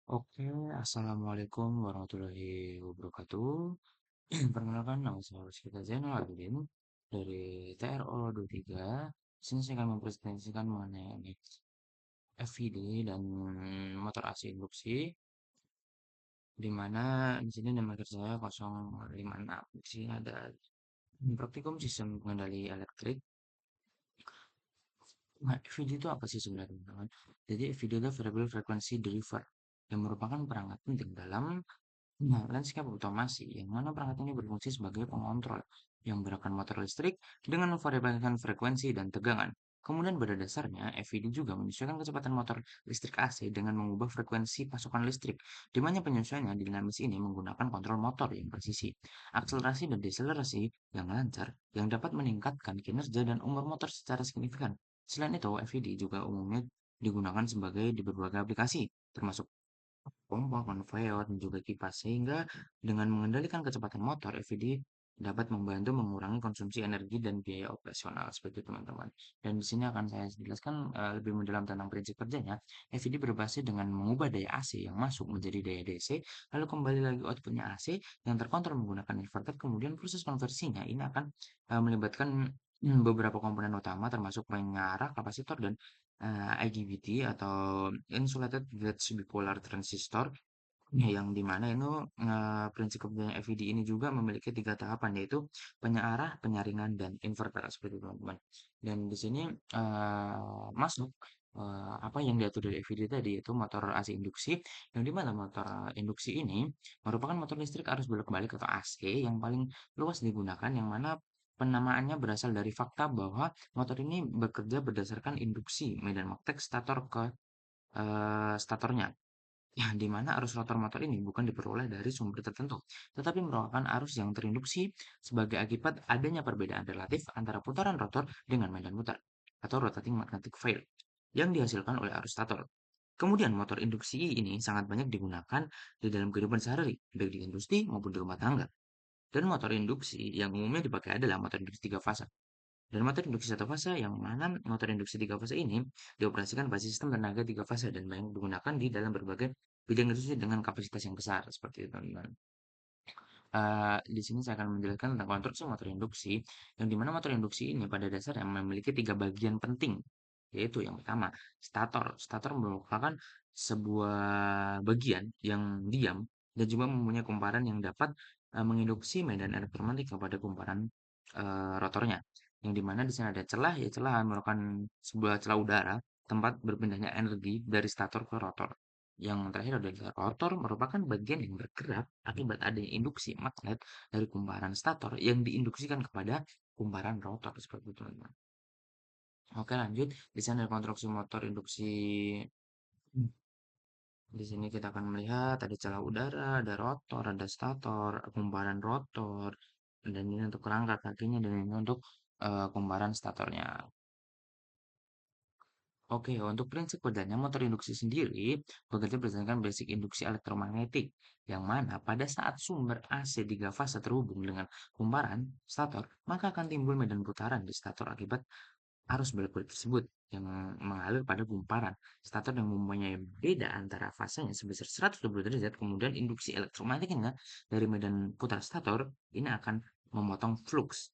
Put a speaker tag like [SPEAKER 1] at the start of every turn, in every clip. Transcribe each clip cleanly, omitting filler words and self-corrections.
[SPEAKER 1] Oke, assalamualaikum warahmatullahi wabarakatuh. Perkenalkan, nama saya Rizky Zainal Abidin dari TRO 23. Di sini saya akan mempresentasikan mengenai FVD dan motor AC induksi, di mana di sini nama kerja saya 056. Di sini ada praktikum sistem pengendali elektrik. Nah, FVD itu apa sih sebenarnya, teman-teman? Jadi FVD itu Variable Frequency Driver, yang merupakan perangkat penting dalam landscape otomasi, yang mana perangkat ini berfungsi sebagai pengontrol yang menggerakkan motor listrik dengan memvariabelkan frekuensi dan tegangan. Kemudian pada dasarnya, FVD juga menyesuaikan kecepatan motor listrik AC dengan mengubah frekuensi pasokan listrik, di mana penyesuaiannya dinamis ini menggunakan kontrol motor yang presisi, akselerasi dan deselerasi yang lancar, yang dapat meningkatkan kinerja dan umur motor secara signifikan. Selain itu, FVD juga umumnya digunakan sebagai di berbagai aplikasi, termasuk pompa, konveyor, dan juga kipas. Sehingga dengan mengendalikan kecepatan motor, FVD dapat membantu mengurangi konsumsi energi dan biaya operasional seperti itu, teman-teman. Dan di sini akan saya jelaskan lebih mendalam tentang prinsip kerjanya. FVD berbasis dengan mengubah daya AC yang masuk menjadi daya DC, lalu kembali lagi outputnya AC yang terkontrol menggunakan inverter. Kemudian proses konversinya ini akan melibatkan beberapa komponen utama termasuk pengarah, kapasitor, dan IGBT atau insulated bridge bipolar transistor, ya, yang dimana itu prinsip kerjanya FVD ini juga memiliki tiga tahapan, yaitu penyearah, penyaringan, dan inverter seperti itu, teman-teman. Dan di sini masuk apa yang diatur dari FVD tadi, yaitu motor AC induksi, yang dimana motor induksi ini merupakan motor listrik arus bolak-balik atau AC yang paling luas digunakan, yang mana penamaannya berasal dari fakta bahwa motor ini bekerja berdasarkan induksi medan magnet stator ke statornya. Ya, di mana arus rotor motor ini bukan diperoleh dari sumber tertentu, tetapi merupakan arus yang terinduksi sebagai akibat adanya perbedaan relatif antara putaran rotor dengan medan putar, atau rotating magnetic field, yang dihasilkan oleh arus stator. Kemudian motor induksi ini sangat banyak digunakan di dalam kehidupan sehari, baik di industri maupun di rumah tangga. Dan motor induksi yang umumnya dipakai adalah motor induksi tiga fase. Dan motor induksi satu fase, yang mana motor induksi tiga fase ini dioperasikan pada sistem tenaga tiga fase dan banyak digunakan di dalam berbagai bidang industri dengan kapasitas yang besar seperti itu, teman-teman. Di sini saya akan menjelaskan tentang konstruksi motor induksi, yang dimana motor induksi ini pada dasarnya memiliki tiga bagian penting, yaitu yang pertama, stator. Stator merupakan sebuah bagian yang diam dan juga mempunyai kumparan yang dapat menginduksi medan elektromagnetik kepada kumparan rotornya. Yang dimana di sini ada celah, ya celah merupakan sebuah celah udara tempat berpindahnya energi dari stator ke rotor. Yang terakhir adalah rotor merupakan bagian yang bergerak akibat adanya induksi magnet dari kumparan stator yang diinduksikan kepada kumparan rotor seperti itu, teman-teman. Oke, lanjut. Di sana ada konstruksi motor induksi. Di sini kita akan melihat ada celah udara, ada rotor, ada stator, kumparan rotor, dan ini untuk kerangka kakinya, dan ini untuk kumparan statornya. Oke, untuk prinsip kerjanya motor induksi sendiri bekerja berdasarkan basic induksi elektromagnetik, yang mana pada saat sumber AC tiga fase terhubung dengan kumparan stator, maka akan timbul medan putaran di stator akibat arus balik tersebut yang mengalir pada kumparan stator yang mempunyai beda antara fasenya sebesar 120 derajat. Kemudian induksi elektromagnetiknya dari medan putar stator ini akan memotong flux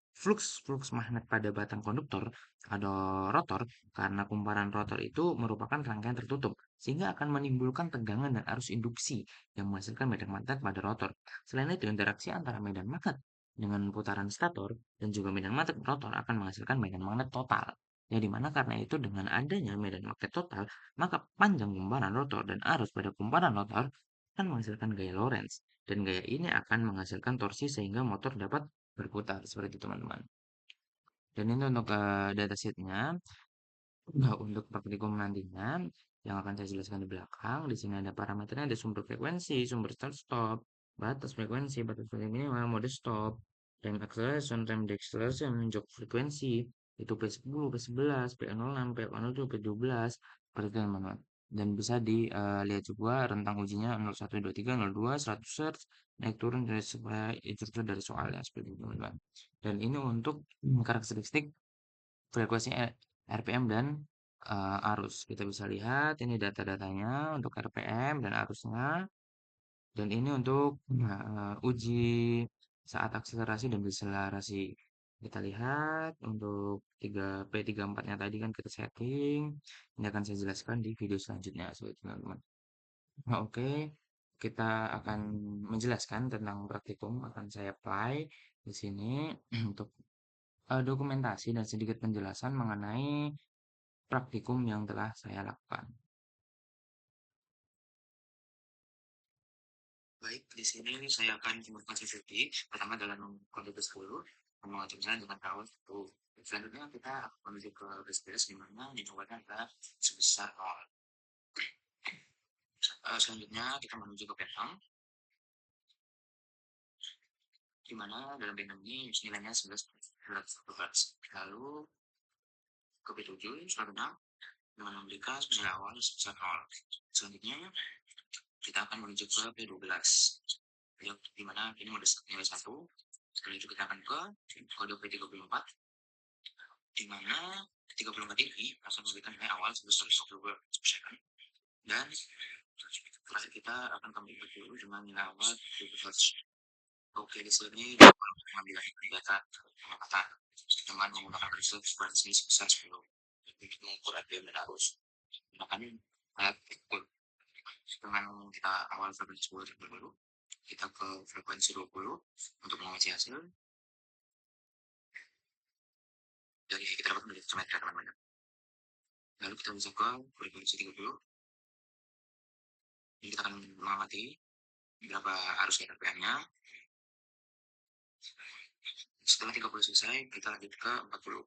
[SPEAKER 1] magnet pada batang konduktor atau rotor, karena kumparan rotor itu merupakan rangkaian tertutup sehingga akan menimbulkan tegangan dan arus induksi yang menghasilkan medan magnet pada rotor. Selain itu, interaksi antara medan magnet dengan putaran stator dan juga medan magnet rotor akan menghasilkan medan magnet total. Ya, di mana karena itu dengan adanya medan magnet total, maka panjang kumparan rotor dan arus pada kumparan rotor akan menghasilkan gaya Lorentz. Dan gaya ini akan menghasilkan torsi sehingga motor dapat berputar seperti itu, teman-teman. Dan ini untuk datasheetnya. Nah, untuk praktikum nantinya yang akan saya jelaskan di belakang, di sini ada parameternya, ada sumber frekuensi, sumber start stop, batas frekuensi minimal, mode stop, time acceleration, time deceleration, jog frekuensi, itu P10, P11, P06, P02, P12, seperti itu, teman-teman. Dan bisa dilihat juga rentang ujinya 01, 23, 02, 100 Hz, naik turun dari supaya itu dari soalnya seperti itu, teman-teman. Dan ini untuk karakteristik frekuensi RPM dan arus. Kita bisa lihat ini data-datanya untuk RPM dan arusnya. Dan ini untuk uji saat akselerasi dan deselerasi. Kita lihat untuk 3P34-nya tadi kan kita setting. Ini akan saya jelaskan di video selanjutnya, teman-teman. Nah, oke, kita akan menjelaskan tentang praktikum, akan saya apply di sini untuk dokumentasi dan sedikit penjelasan mengenai praktikum yang telah saya lakukan. Baik, di sini saya akan menggunakan studi pertama dalam kode 10 mengajukan dengan tahun itu. Selanjutnya kita menuju ke base di mana nilainya adalah sebesar 0. Selanjutnya kita menuju ke Vietnam, di mana dalam Vietnam ini nilainya 11. Lalu ke B7 selanjutnya dengan memberikan nilai awal sebesar 0. Selanjutnya kita akan menuju ke B12, yang di mana ini nilai 1. Setelah itu kita akan ke kode P34, di mana 34 ini akan memberikan nilai awal sebesar 20%. Dan terakhir kita akan kembali dulu dengan nilai awal 20%. Oke, di sini pengambilan data pengamatan dengan menggunakan result frekuensi sebesar 10 untuk mengukur RPM dan arus. Gunakan alat ukur dengan kita awal frekuensi 10 terlebih dahulu, kita ke frekuensi 20 untuk menguji hasil. Dari kita dapat menjadi kecamatan teman-teman. Lalu kita bisa ke frekuensi 30. Ini kita akan mengamati berapa arus RPM-nya. Setelah 30 selesai, kita lanjut ke 40.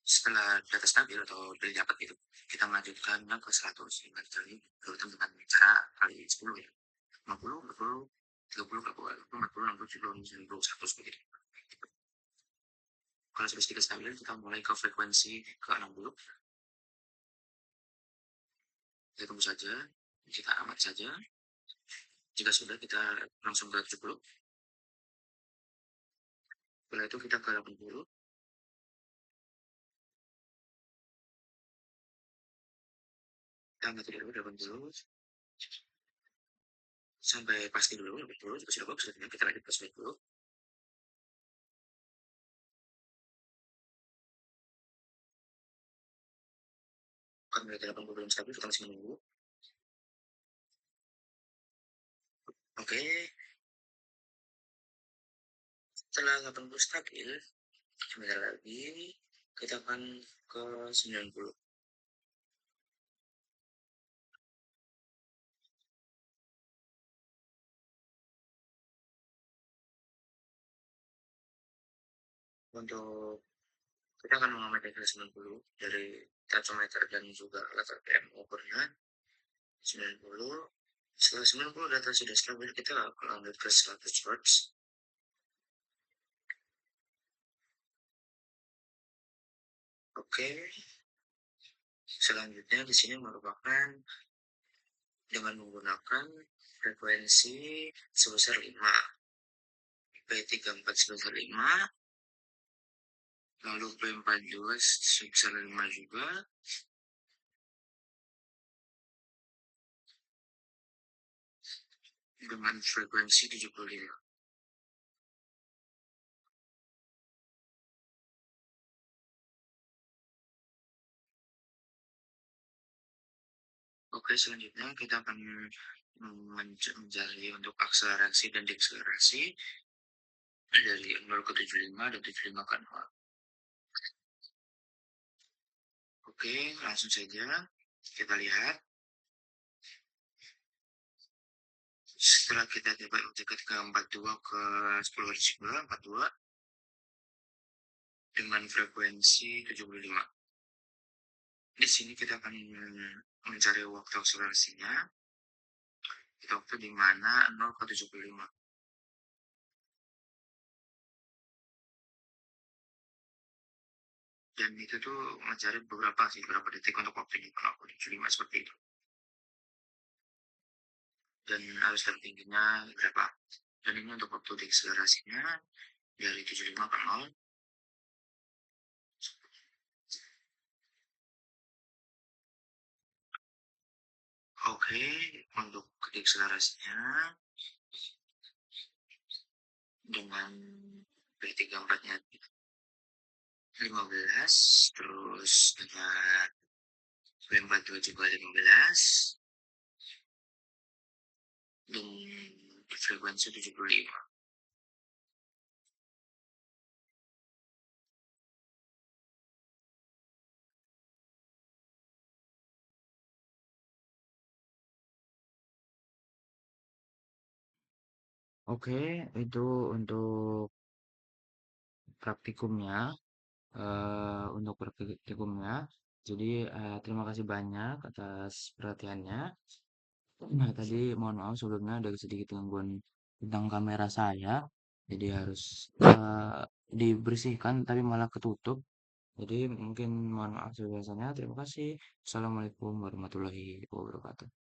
[SPEAKER 1] Setelah data stabil atau dari dapat itu, kita melanjutkan ke 100 dengan kali berurutan dengan cara kali 10 ya. 50, 40, 30, 40, 40, 60, 70, 90, 100 begitu. Kalau sudah sedikit stabil, kita mulai ke frekuensi ke 60. Kita tunggu saja, kita amat saja. Jika sudah, kita langsung ke 70. Setelah itu kita ke 80. Kita amati dulu 80. Sampai pasti dulu 80. Jika sudah bagus, kita lanjut ke 90. Karena 80 belum stabil, kita masih menunggu. Oke. Setelah 80 stabil, sebentar lagi kita akan ke 90. Untuk kita akan mengamati ke 90 dari tensiometer dan juga alat RPM ukurnya 90. Setelah 90 data sudah stabil, kita akan lanjut ke 100 Hz. Oke. Selanjutnya di sini merupakan dengan menggunakan frekuensi sebesar 5. P34 sebesar 5, lalu P42 sebesar 5 juga, dengan frekuensi 75. Oke, selanjutnya kita akan mencari untuk akselerasi dan dekselerasi dari 0 ke 75 dan 75 ke 0. Oke, langsung saja kita lihat. Setelah kita dapat dekat ke 42 ke 10 Hz juga, 42 dengan frekuensi 75. Di sini kita akan mencari waktu akselerasinya. Kita waktu di mana 0 ke 75. Dan itu tuh mencari beberapa detik untuk waktunya 0 ke 75 seperti itu. Dan arus tertingginya berapa. Dan ini untuk waktu dekselerasinya dari 75 ke 0. Oke, untuk deklarasinya dengan P34-nya 15, terus dengan P42 juga 15, dan frekuensi 75. Oke, itu untuk praktikumnya. Untuk praktikumnya. Jadi, terima kasih banyak atas perhatiannya. Nah, tadi mohon maaf sebelumnya ada sedikit gangguan tentang kamera saya. Jadi harus dibersihkan tapi malah ketutup. Jadi mungkin mohon maaf sebesarnya. Terima kasih. Assalamualaikum warahmatullahi wabarakatuh.